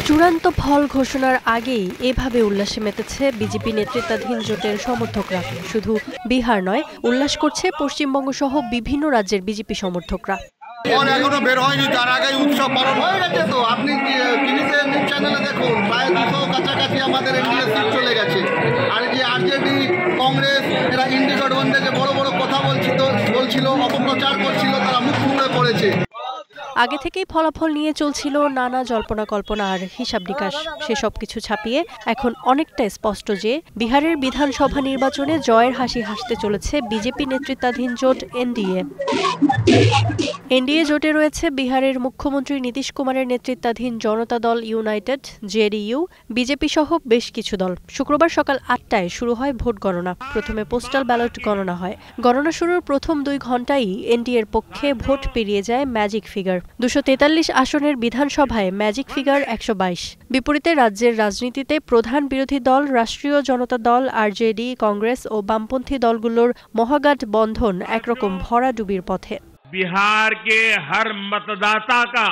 চূড়ান্ত ফল ঘোষণার আগেই এভাবে উল্লাসে মেতেছে বিজেপি নেতৃত্বাধীন জোটের সমর্থকরা। শুধু বিহার নয়, উল্লাস করছে পশ্চিমবঙ্গ সহ বিভিন্ন রাজ্যের বিজেপি সমর্থকরা। এখনো বের হয়নি, তার আগেই উৎসব পালন হয়ে গেছে। তো আপনি টিভিতে চ্যানেলে দেখুন, প্রায় 200 কাছাকাছি আমাদের এনডিএ সিট চলে গেছে। আর যে আরজেডি, কংগ্রেস, এরা ইন্ডি গঠবন্ধনে বড় বড় কথা বলছিল, অপপ্রচার করছিল, তারা মুখ খুলে পড়েছে। আগে থেকেই ফলাফল নিয়ে চলছিল নানা জল্পনা কল্পনা আর হিসাব নিকাশ। সেসব কিছু ছাপিয়ে এখন অনেকটা স্পষ্ট যে বিহারের বিধানসভা নির্বাচনে জয়ের হাসি হাসতে চলেছে বিজেপি নেতৃত্বাধীন জোট এনডিএ। এনডিএ জোটে রয়েছে বিহারের মুখ্যমন্ত্রী নীতিশ কুমারের নেতৃত্বাধীন জনতা দল ইউনাইটেড, জেডিইউ, বিজেপি সহ বেশ কিছু দল। শুক্রবার সকাল ৮টায় শুরু হয় ভোট গণনা। প্রথমে পোস্টাল ব্যালট গণনা হয়। গণনা শুরুর প্রথম 2 ঘণ্টায় এনডিএর পক্ষে ভোট পেরিয়ে যায় ম্যাজিক ফিগার। 243 আসনের বিধানসভায় ম্যাজিক ফিগার 122। বিপরীতে রাজ্যের রাজনীতিতে প্রধান বিরোধী দল রাষ্ট্রীয় জনতা দল, আরজেডি, কংগ্রেস ও বামপন্থী দলগুলোর মহাগঠবন্ধন একরকম ভরাডুবির পথে। बिहार के हर मतदाता का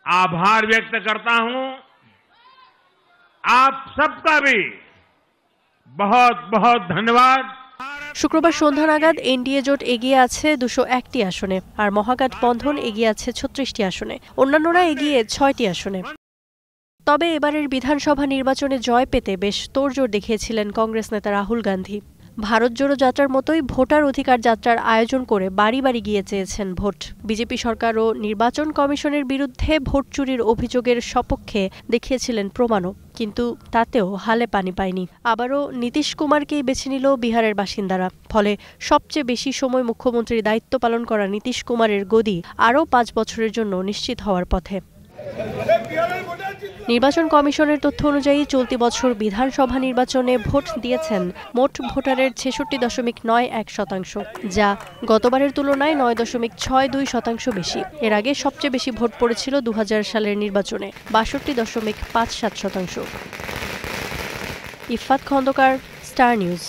आभार व्यक्त करता हूं। आप सबका भी बहुत बहुत धन्यवाद। শুক্রবার সন্ধ্যা নাগাদ এনডিএ জোট এগিয়ে আছে 201টি আসনে, আর মহাগঠবন্ধন এগিয়ে আছে 36টি আসনে। অন্যান্যরা এগিয়ে 6টি আসনে। তবে এবারের বিধানসভা নির্বাচনে জয় পেতে বেশ তোড়জোড় দেখিয়েছিলেন কংগ্রেস নেতা রাহুল গান্ধী। ভারত জোড়ো যাত্রার মতোই ভোটার অধিকার যাত্রার আয়োজন করে বাড়ি বাড়ি গিয়ে চেয়েছেন ভোট। বিজেপি সরকার ও নির্বাচন কমিশনের বিরুদ্ধে ভোট চুরির অভিযোগের সপক্ষে দেখিয়েছিলেন প্রমাণও, কিন্তু তাতেও হালে পানি পায়নি। আবারও নীতিশ কুমারকেই বেছে নিল বিহারের বাসিন্দারা। ফলে সবচেয়ে বেশি সময় মুখ্যমন্ত্রীর দায়িত্ব পালন করা নীতিশ কুমারের গদি আরও 5 বছরের জন্য নিশ্চিত হওয়ার পথে। নির্বাচন কমিশনের তথ্য অনুযায়ী চলতি বছর বিধানসভা নির্বাচনে ভোট দিয়েছেন মোট ভোটারের 66.91%, যা গতবারের তুলনায় 9.62% বেশি। এর আগে সবচেয়ে বেশি ভোট পড়েছিল 2000 সালের নির্বাচনে, 62.57%। Ifat Khondokar, star news.